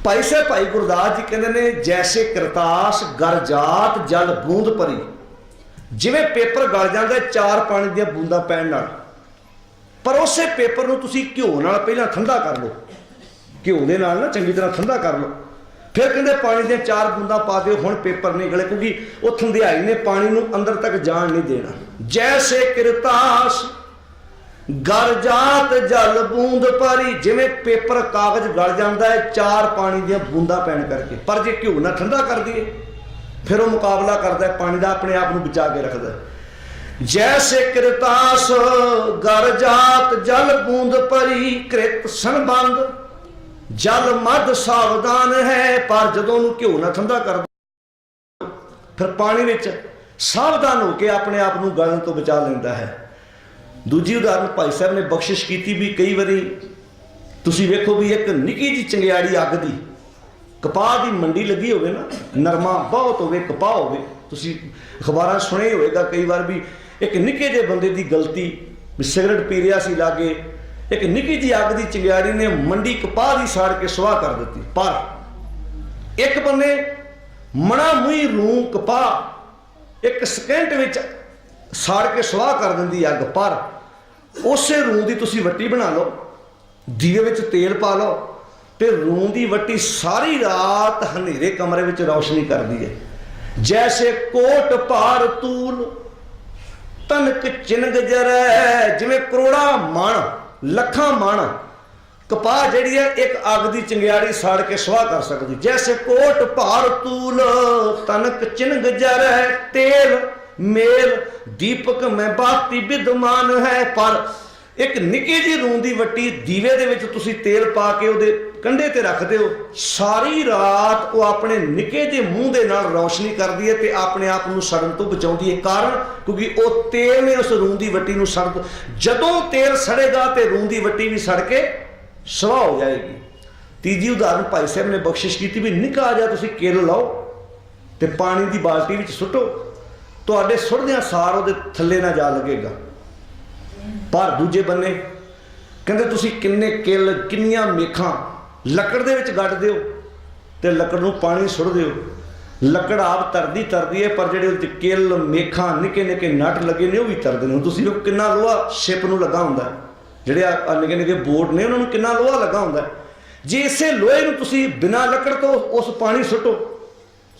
भाई साहब भाई गुरदास जी कहते हैं, जैसे करतास गर जात जल बूंद भरी। जिवें पेपर गल जाता है 4 पानी दियां बूंदा पैण नाल, पर उस पेपर नूं तुसीं घिओ नाल पहलां ठंडा कर लो, घिओ दे नाल ना चंगी तरह ठंडा कर लो, फिर कहते पानी दियां 4 बूंदा पा दिओ, हुण पेपर नहीं गले, क्योंकि वो थंधियाई ने पानी नूं अंदर तक जाण नहीं देना। जैसे करतास गर जात जल बूंद भरी। जिवें पेपर कागज गल जाता है 4 पानी दियां बूंदा पैण करके, पर जे घिओ नाल ठंडा कर दिए फिर वो मुकाबला करता है पानी का, अपने आप को बचा के रखता है। जैसे करतास गर जात जल बूंद भरी, कृत संबंध जल मध सावधान है। पर जदों घिओ नाल ठंडा कर फिर पानी विच सावधान होकर अपने आप को गलन तो बचा लेंदा है। दूजी उदाहरण भाई साहब ने बख्शिश की भी, कई बारी तुसी वेखो भी एक निकी जी चंगियाड़ी अग दी, कपाह की मंडी लगी होवे ना, नरमा बहुत होवे, कपाह होवे, तुसी अखबारां सुने होएगा कई बार भी एक निके जे बंदे की गलती, सिगरट पी रहा सी लागे, एक निकी जी अग दी चंगियाड़ी ने मंडी कपाह की साड़ के सुआह कर दी। पर एक बंदे मना मुई रूं कपाह एक सेकेंड विच साड़ के सुआह कर दिंदी अग। पर उस रूं की तुसी वट्टी बना लो, दीवे विच तेल पा लो, तो रूं की वट्टी सारी रात हनेरे कमरे विच रोशनी करती है। जैसे कोट पार तूल तनक चिनग जरै। जिवें करोड़ा मण लखां मण कपाह जिहड़ी है एक अग की चंगियाड़ी साड़ के सुआह कर सकती। जैसे कोट पार तूल तनक चिनग जरै, तेल मेल दीपक में बाती विद्यमान है। पर एक निक्की जी रूं दी वट्टी दीवे दे विच तुसीं तेल पा के उहदे कंढे ते रखदे हो, सारी रात वो अपने निक्के जे मूँह दे नाल रोशनी करदी है ते अपने आप नूं सड़न तो बचाउंदी है। कारण क्योंकि वो तेल ने उस रूं दी वट्टी नूं सड़, जदों तेल सड़ेगा तो रूं दी वट्टी भी सड़ के सवाह हो जाएगी। तीजी उदाहरण भाई साहब ने बख्शिश की भी निक्का जिहा तुसीं किल लाओ ते पानी दी बाल्टी विच सुੱਟੋ, तुहाडे सुੱਟदिआं सार उहदे थल्ले ना जा लगेगा। पर दूजे बन्ने कहते तुसीं किन्ने किल किन्नियां मेखां लकड़ दे विच गड्ड दिओ ते लकड़ नूं पानी सुੱਟ दिओ, लकड़ आप तरदी तरदी है पर जिहड़े उहदे किल मेखां निक्के निक्के नट लगे ने वो भी तरदे ने। तुसीं ਵੇਖੋ किन्ना लोहा शिप नूं लगा हुंदा है, जिहड़े आ निक्के निक्के बोट ने उन्हां नूं किन्ना लोहा लगा हुंदा है। जे इसे लोहे नूं तुसीं बिना लकड़ तो उस पानी सुੱਟੋ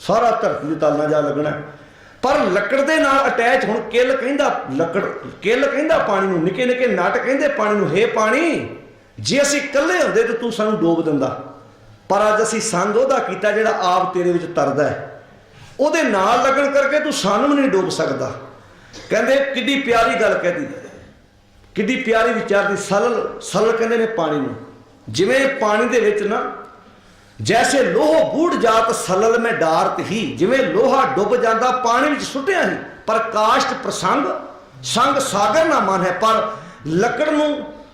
सारा धरती दे तल ना जा लगना। पर लकड़ दे नाल अटैच हुण किल कहिंदा लकड़, किल कहिंदा पानी नूं, निक्के निक्के नट कहिंदे पानी नूं, हे पानी जे असीं कल्ले हुंदे ते तूं सानूं डोब दिंदा, पर अज असीं संग ओहदा कीता जिहड़ा आप तेरे विच तरदा है, ਉਹਦੇ ਨਾਲ लगन करके तू सानू भी नहीं डूब सकता। कहते किड्डी प्यारी गल कहती, किड्डी प्यारी विचार दी। सलल सलल कहते ने पानी नूं, जिवें पानी दे विच ना जैसे लोह बूढ़ जात सलल में डारत ही, जिवें लोहा डुब जाता पानी विच सुटिया ही, पर काष्ट प्रसंग संग सागर ना मन है। पर लकड़ नूं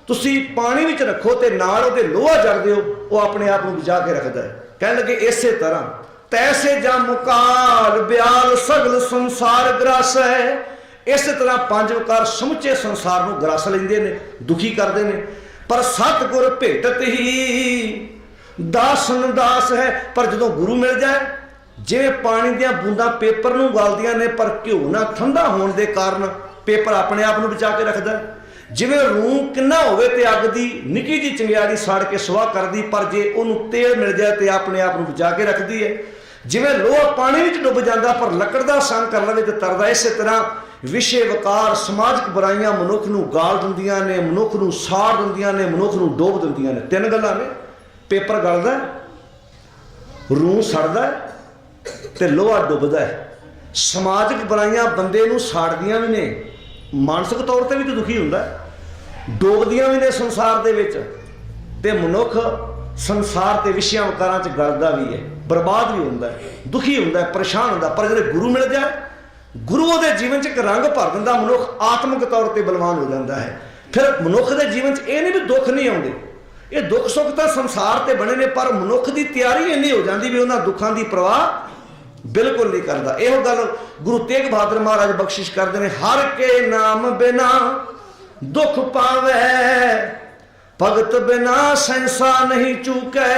तुसीं पानी विच रखो ते नाल उहदे लोहा जड़ दिओ, वो अपने आप नूं बचा के रखदा है। कहण लगे इसे तरह तैसे जम काल ब्याल सगल संसार ग्रास है, इस तरह पंज वकार समुचे संसार नूं ग्रास लैंदे ने, दुखी करते हैं। पर सतगुर भेटत ही दासन दास है। पर जो गुरु मिल जाए, जिवें पानी दियां बूंदां पेपर नूं गलदियां ने पर घिओ ना ठंडा होने के कारण पेपर अपने आप नूं बचा के रखदा है। जिवें रूं किन्ना होवे ते अग दी निक्की जी चिंगारी साड़ के सुआह करदी, पर जे उहनूं तेल मिल जाए तो अपने आप नूं बचा के रखदी है। जिवें लोहा पानी विच डुब जाता पर लकड़ दा संग कर लवे तो तरदा। इस तरह विषय वकार समाजिक बुराइयां मनुख नूं गाल दिंदियां ने, मनुख नूं साड़ दिंदियां ने, मनुख नूं डोब दिंदियां ने। तीन गल्लां ने, पेपर गलदा, रूं सड़दा ते लोहा डुबदा है। समाजिक बुराइयां बंदे नूं साड़दियां भी ने, मानसिक तौर पर भी तो दुखी हुंदा है, डोबदियां भी ने संसार दे विच, ते मनुख संसार के विषयां वकारां च गलदा भी है, बर्बाद भी हुंदा है, दुखी हुंदा है, परेशान हुंदा। पर जो गुरु मिल जाए, गुरु उहदे जीवन च एक रंग भर दिंदा, मनुख आत्मक तौर पर बलवान हो जाता है। फिर मनुख के जीवन च ये नहीं भी दुख नहीं आउंदे, ये दुख सुख तो संसार ते बने ने, पर मनुख की तैयारी इन्नी हो जाती भी उन्हां दुखों की परवाह बिल्कुल नहीं करता। यह गल गुरु तेग बहादुर महाराज बख्शिश करते हैं, हर के नाम बिना दुख पावे, भगत बिना संसा नहीं चूकै,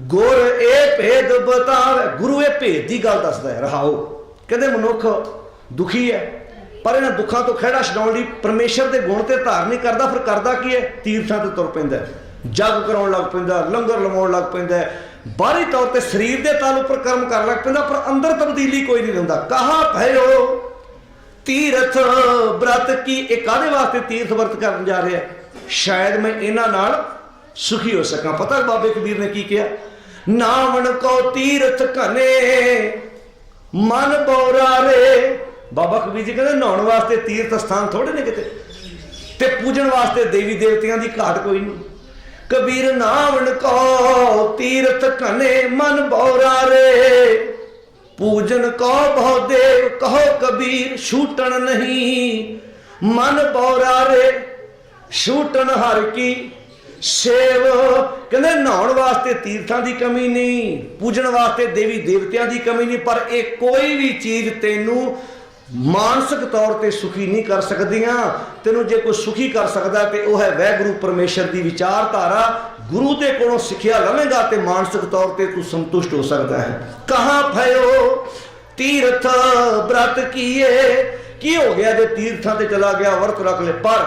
गुर ए भेद बतावे। गुरु ये भेद की गल दसदा है। रहाओ कहते मनुख दुखी है, पर इन्हां दुखों तो खैड़ा छडाउण लई परमेश्वर के गुण ते धार नहीं करता, फिर करता की है, तीर्थां ते तुर पैंदा, जग कराउण लग पैंदा, लंगर लवाउण लग पैंदा, बाहरी तौर पर शरीर के तल उपर कर्म कर लग पैंदा, पर अंदर तब्दीली कोई नहीं लाउंदा। कहाँ भयो तीर्थ व्रत की, एक काहदे वास्ते तीर्थ व्रत करन जा रहा है, शायद मैं इन्हां नाल सुखी हो सका। पता बाबे कबीर ने की किया, नावण को तीर्थ घने मन बोरा रे। बाबा कबीर जी कहते नहाउण वास्ते तीर्थ स्थान थोड़े ने किते, ते पूजन वास्ते देवी देवतियां की घाट कोई नहीं। कबीर नावण को तीर्थ घने मन बोरा रे, पूजन को बहुदेव कहो कबीर छूटन नहीं, मन बोरा रे छूटन हर की सेव। कहते नहाउण वास्ते तीर्थां की कमी नहीं, पूजन वास्ते देवी देवतियां की कमी नहीं, पर एक कोई भी चीज़ तेनू मानसिक तौर पर सुखी नहीं कर सकदियां। तेनू जे कोई सुखी कर सकता तो वह है वैगुरु परमेश्वर की विचारधारा। गुरु के कोलों सिक्ख्या लवेगा तो मानसिक तौर पर तू संतुष्ट हो सकता है। कहाँ भयो तीर्थ व्रत किए, की हो गया जो तीर्थां ते चला गया, व्रत रख ले, पर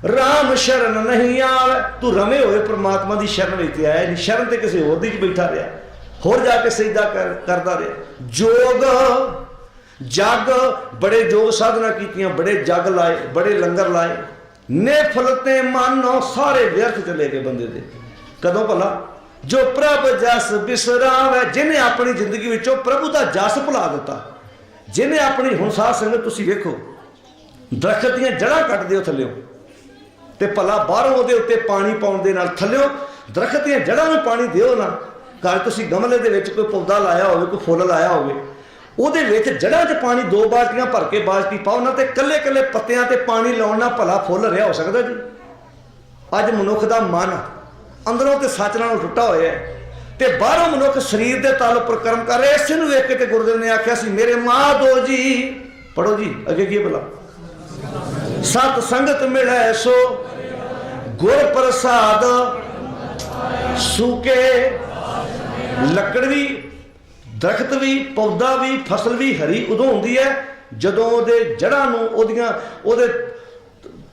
राम शरण नहीं आवे। तू रमे हुए परमात्मा की शरण लेते आया नहीं, शरण तो किसी होर दी च बैठा रहा, होर जाके सजदा करता रहा। जोग जग, बड़े जोग साधना की, बड़े जग लाए, बड़े लंगर लाए, निफलते मानो सारे व्यर्थ चले गए बंदे दे। कदों भला जो प्रभ जस बिसरावे, जिन्हें अपनी जिंदगी विचों प्रभु का जस भुला दिता, जिन्हें अपनी हुण साध संगत तुसीं वेखो दरखत दीआं जड़ां कट दिओ थल्लिओ ते भला बाहरों ਉਹਦੇ ਉੱਤੇ पानी पाउण दे नाल थल्लिओ दरखत दीआं जड़ां नूं पानी दिओ ना। घर तुसीं गमले दे विच कोई पौधा लाया होवे कोई फुੱਲ लाया होवे ਉਹਦੇ ਵਿੱਚ जड़ां 'ਚ पानी 2 बाल्टियां भर के बाल्टी पाओ ना ते कल्ले कल्ले पत्तियां ते पानी लाउण नाल भला फुੱਲ ਰਿਹਾ हो सकदा जी। अज मनुख दा मन अंदरों ते सच नालों टुੱਟਾ होया है ते बाहरों मनुख शरीर के तल उपर कर्म कर रहे। इस नूं वेख के ते गुरुदेव ने आख्या सी मेरे माधो जी पढ़ो जी अगे की भला सत संगत मिले सो गुर प्रसाद सूके लकड़ भी दरखत भी पौधा भी फसल भी हरी उदों होंदी है जदों ਉਹਦੇ जड़ां नूं ਉਹਦੇ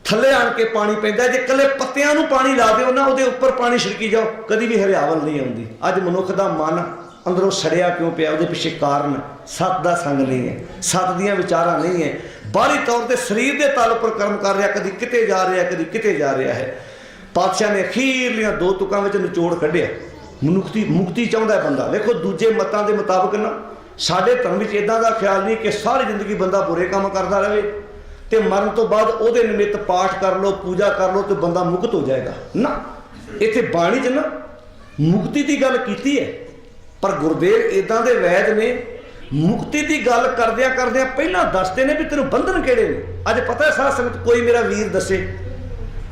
थले आण के पानी पैंदा जे कल्ले पत्तियां नूं पानी ला दिओ ना ਉਹਦੇ ਉੱਪਰ पानी छिड़की जाओ कदी भी हरियावल नहीं आउंदी। अज मनुख दा मन अंदरों सड़िया क्यों पिया ਉਹਦੇ पिछे कारण सत दा संग नहीं है सत दीआं विचारां नहीं है बाहरी तौर ते शरीर के तल उपर कर्म कर रहा कदी किते जा रहा कदी किते जा रहा है। पातशाह ने अखीरलियां 2 तुकां विच निचोड़ कढिया मुक्ति चाहुंदा है बंदा। देखो दूजे मतां दे मुताबिक ना साडे धर्म विच इदां दा ख्याल नहीं कि सारी जिंदगी बंदा बुरे काम करदा रहे ते मरण तो बाद ਉਹਦੇ निमित्त पाठ कर लो पूजा कर लो तो बंदा मुक्त हो जाएगा ना। इत्थे बाणी च ना मुक्ति की गल कीती है पर गुरुदेव इदां दे वैद ने मुक्ति की गल करदियां करदियां पहलां दसदे ने भी तेनों बंधन किहड़े ने। अज पता है सारा संगत कोई मेरा वीर दसे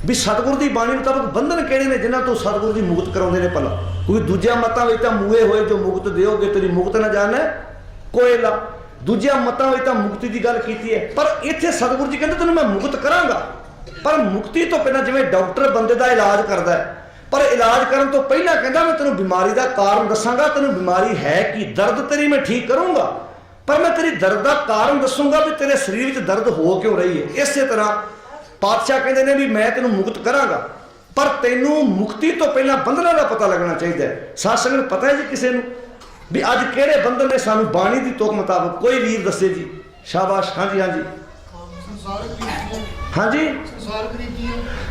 भी सतगुरु की बाणी मुताबिक बंधन किहड़े ने जिन्हां तो सतगुरु जी मुक्त कराउंदे ने। भला कोई दूजिया मतां विच तां मूए होए जो मुक्त दिओगे तेरी मुक्त ना जाना कोयला दूजिया मतां विच तां मुक्ति की गल कीती है पर इत्थे सतगुरु जी कहंदे तैनूं मैं मुक्त करांगा। पर मुक्ति तो पहलां जिवें डॉक्टर बंदे का इलाज करदा है पर इलाज करन तो पहलां कहंदा मैं तैनूं बीमारी का कारण दसांगा तैनूं बीमारी है कि दर्द तेरी मैं ठीक करूंगा पर मैं तेरी दर्द का कारण दसूंगा भी तेरे शरीर में दर्द हो क्यों रही है। इस तरह पातशाह कहते हैं भी मैं तेनों मुक्त करांगा पर तेनों मुक्ति तो पहला बंधना का पता लगना चाहिए। साध संगत पता है जी किसी को भी अज किहड़े बंधन ने सानू बाणी की तुक मुताबिक कोई वीर दसे जी। शाबाश। हाँ जी हाँ जी हाँ जी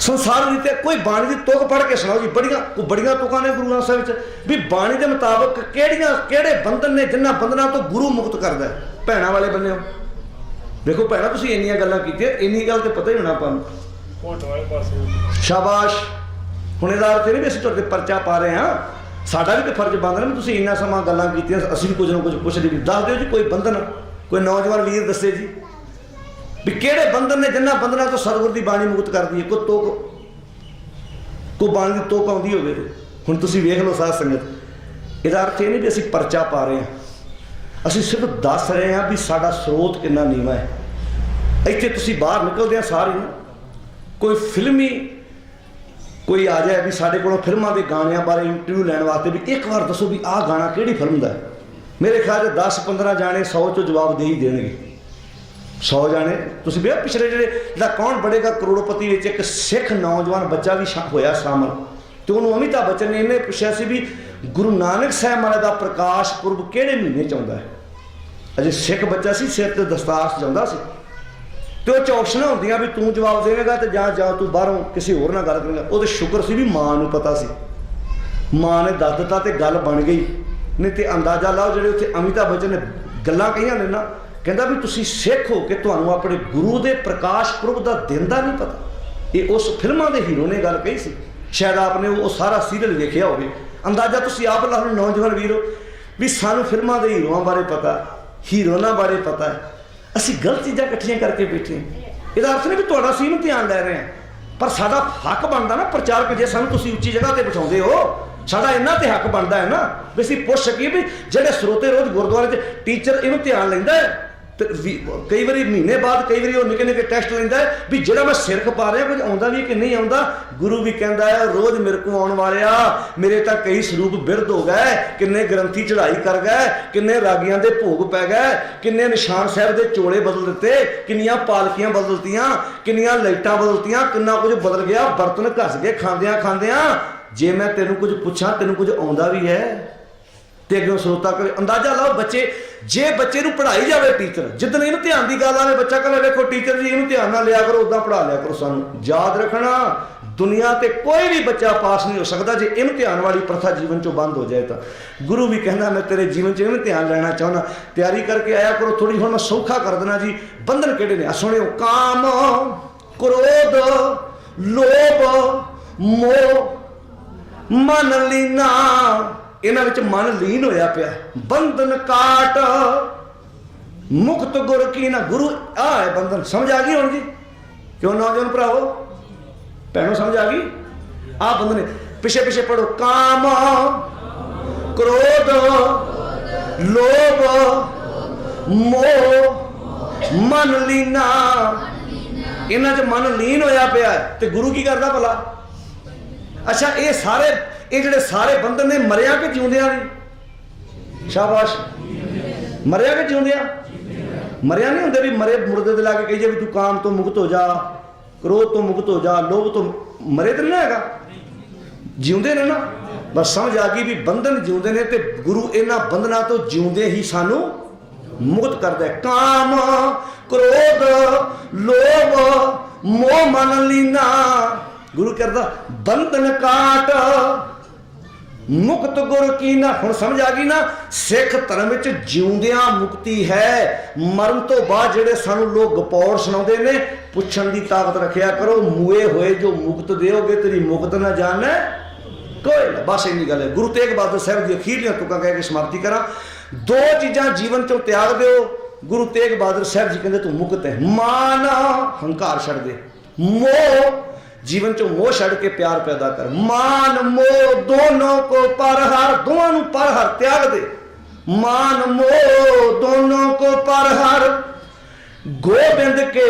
संसार रीते कोई बाणी की तुक पढ़ के सुनाओ जी। बड़िया तुकां ने गुरु ग्रंथ साहिब च भी बाणी के मुताबिक किहड़े बंधन ने जिन्हां बंधना तो गुरु मुक्त करदा है। भैणां वाले बन्ने देखो भैणा तुसीं इन्नियां गल्लां कीतियां इन्नी गल तो पता ही होना आपां। शाबाश। हुण इहदा अर्थ नहीं भी असीं तुहाडे परचा पा रहे हाँ साडा भी तो फर्ज बनदा ना तुसीं इन्ना समां गल्लां कीतियां असीं भी कुछ ना कुछ पुछदे भी दस दिओ जी कोई बंधन कोई नौजवान वीर दसे जी भी किहड़े बंधन ने जिन्हां बंधना तो सतगुर की बाणी मुक्त करदी है। कोई तुक कोई बाणी की तुक आउंदी होवे हुण तुसीं वेख लो साध संगत इहदा अर्थ ये नहीं भी असीं परचा पा रहे हैं असीं सिर्फ दस रहे हैं भी साडा स्रोत कितना नीवा है। इत्थे तुसीं बाहर निकलदे सारे ना कोई फिल्मी कोई आ जाए भी साढ़े को फिल्मों के गाणियां बारे इंटरव्यू लैण वास्ते भी एक बार दसो भी आह गाना किहड़ी फिल्म का है। मेरे ख्याल 10-15 जाने 100 चो जवाब दे ही देंगे। 100 जाने तुसीं वे पिछले जिहड़ा कौन बढ़ेगा करोड़पति विच एक सिख नौजवान बच्चा भी होया शामिल तो उन्होंने अमिताभ बच्चन ने इन्हें पुछया सी भी गुरु नानक साहब महाराज का प्रकाश पुरब किहड़े महीने च आउंदा है। अजे सिख बच्चा सी सिर ते दस्तार सजाउंदा सी तो चौकशना होंदियां भी तू जवाब देवेगा तो जा तू बाहरों किसी होर नाल गल करेगा। वो तो शुक्र सी भी मां नूं पता सी मां ने दस दिता तो गल बन गई नहीं तो अंदाजा लाओ जिहड़े उत्थे अमिताभ बच्चन ने गल्लां कहियां ने ना कहंदा भी तुसीं सिख हो कि तुहानूं अपने गुरु के प्रकाश पुरब का दिन का नहीं पता। ये उस फिल्मां दे हीरो ने गल कही सी शायद आपने वो सारा सीरियल वेखिया होवे अंदाजा तुसीं आप ला लो नौजवान वीरो भी सानूं फिल्मां दे हीरोआं बारे पता हीरोइनां बारे पता है असीं गलत चीज़ां इकट्ठियां करके बैठे इहदा अर्थ नहीं भी तुहाडा असीं इम्तिहान लै रहे हैं पर साडा हक बनदा ना प्रचारक जे सानूं तुसीं उच्ची जगह ते बिठाउंदे हो साडा इन्ना ते हक बनदा है ना भी असीं पुछ सकीए भी जिहड़े स्रोते रोज़ गुरुद्वारे च टीचर इम्तिहान लैंदा है तो कई बार महीने बाद कई बार निके निके टैसट लेंदा है भी जिहड़ा मैं सिर खपा रहा कुछ आउंदा भी कि नहीं आउंदा। गुरु भी कहता है रोज़ मेरे को आने वाले मेरे तक कई स्वरूप बिरध हो गए किन्ने ग्रंथी चढ़ाई कर गए किन्ने रागियां दे भोग पै गए किन्ने निशान साहब दे चोले बदल दिते किन्नियां पालकियां बदलतियां किन्नियां लाइटां बदलतियां किन्ना कुछ बदल गया बर्तन घस गए खांदियां खांदियां जे मैं तेनों कुछ पूछा तेनों कुछ आउंदा भी है तो अगे स्रोता करे अंदाजा लाओ बच्चे जे बच्चे नूं पढ़ाई जाए टीचर जिदन इम्तिहान की गल आए बच्चा कहे देखो टीचर जी इम्तिहान ना लिया करो उदा पढ़ा लिया करो सानूं याद रखना दुनिया ते कोई भी बच्चा पास नहीं हो सकता जे इम्तिहान वाली प्रथा जीवन चो बंद हो जाए तो। गुरु भी कहना मैं तेरे जीवन च इम्तिहान लेना चाहना, तैयारी करके आया करो थोड़ी। हुण मैं सौखा कर देना जी, बंधन किहड़े ने सुनियो, काम, क्रोध, लोभ, मोह, मन लीना, इन्हां विच मन लीन होया पिया। बंधन काट मुक्त गुर की ना, गुरु आ है बंधन। समझ आ गई हुण जी? क्यों नौजवान भराओ भैनों समझ आ गई? आ बंधन पिछे पिछे पढ़ो, काम, क्रोध, लोभ, मोह, मन लीना, इन्हां च मन लीन होया पिया ते गुरु की करदा भला? अच्छा ये सारे ये जिहड़े सारे बंधन ने मरिया के जिउंदियां ने? शाबाश, मरिया के जिउंदियां? मरिया नहीं होंगे भी मरे मुर्दे ते लाके कहिए भी तू काम तो मुक्त हो जा, क्रोध तो मुक्त हो जा, लोभ तो मरे तो नहीं हैगा, जिउंदे ने ना। बस समझ आ गई भी बंधन जिउंदे ने ते गुरु इन्हां बंधना तो जिउंदे ही सानू मुक्त करदा है। काम, क्रोध, लोभ, मोह, मन लीना, गुरु कहता बंधन काट मुक्त गुर की ना। हुण समझ आ गई ना? सिख धर्म विच जिउंदियां मुक्ति है, मरण तो बाद जिहड़े सानू लोग गपौड़ सुणाउंदे ने, पुछण दी ताकत रखिया करो, मुए होए जो मुक्त देओगे तेरी मुक्त ना जाने कोई ना। बस इन्नी गल है। गुरु तेग बहादुर साहब दी अखीरलियां तुकां कह के समाप्ति करा। दो चीज़ां जीवन चों त्याग दिओ। गुरु तेग बहादुर साहब जी कहंदे तू मुक्त है। मान, हंकार छड्ड दे। मोह, जीवन चो मोह छड़ के प्यार पैदा कर। मान मोह दोनों को परहर, दोनों नूं परहर त्याग दे। मान मोह दोनों को परहर, गोबिंद के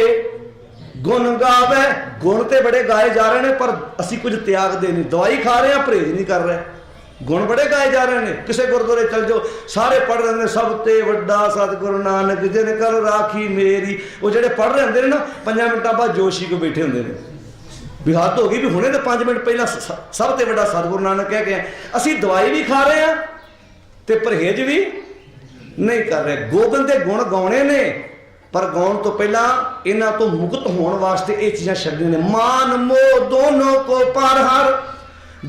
गुण गावे। गुण ते बड़े गाए जा रहे हैं पर असी कुछ त्यागदे नहीं। दवाई खा रहे हैं, परहेज नहीं कर रहे। गुण बड़े गाए जा रहे हैं। किसी गुरुद्वारे चल जाओ, सारे पढ़ रहे हैं सब ते वड्डा सतगुरु नानक जिन कल राखी मेरी। वो जेडे पढ़ रहे होंगे ना 5 मिनटों बाद जोशी को बैठे होंगे ने भी हद हो गई भी हुणे तो 5 मिनट पहला सब ते वड्डा सतगुरु नानक कह के असी दवाई भी खा रहे हैं ते परहेज भी नहीं कर रहे। गोबिंद के गुण गाने ने पर गाउण तो पहला इन्हां तो मुक्त होने वास्ते ये चीज़ां छड्डणियां ने। मान मोह दोनों को परहर,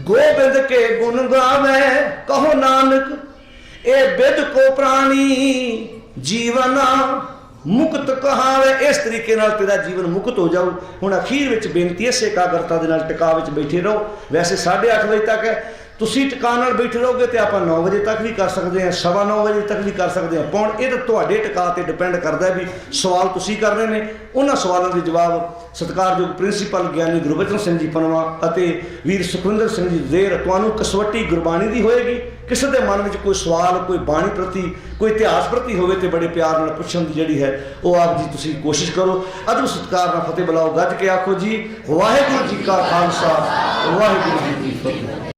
गोबिंद के गुण गावे। कहो नानक ए बिद को प्राणी जीवना मुक्त कहावे। इस तरीके नाल तेरा जीवन मुक्त हो जाऊ। हुण अखीर विच बेनती है एकाग्रता दे नाल टिका विच बैठे रहो। वैसे 8:30 बजे तक है, तुसीं टिका नाल बैठे रहोगे तो आप 9 बजे तक भी कर सकते हैं, 9:15 बजे तक भी कर सकते हैं। पौण ये तो तुहाडे टिका ते डिपेंड करता है भी सवाल तुसीं कर रहे हैं। उन्हां सवालों के जवाब सत्कारयोग प्रिंसीपल ज्ञानी गुरबचन सिंह जी पनवा अते वीर सुखविंदर सिंह जी देर तुहानूं कसवटी गुरबाणी दी होएगी। किसी के मन में कोई सवाल कोई बाणी प्रति कोई इतिहास प्रति होवे तो बड़े प्यार नाल पुछण दी जिहड़ी है वो आप जी तुसीं कोशिश करो। अदब सत्कार नाल फतेह बुलाओ, गज के आखो जी वाहिगुरू जी का खालसा वाहिगुरू जी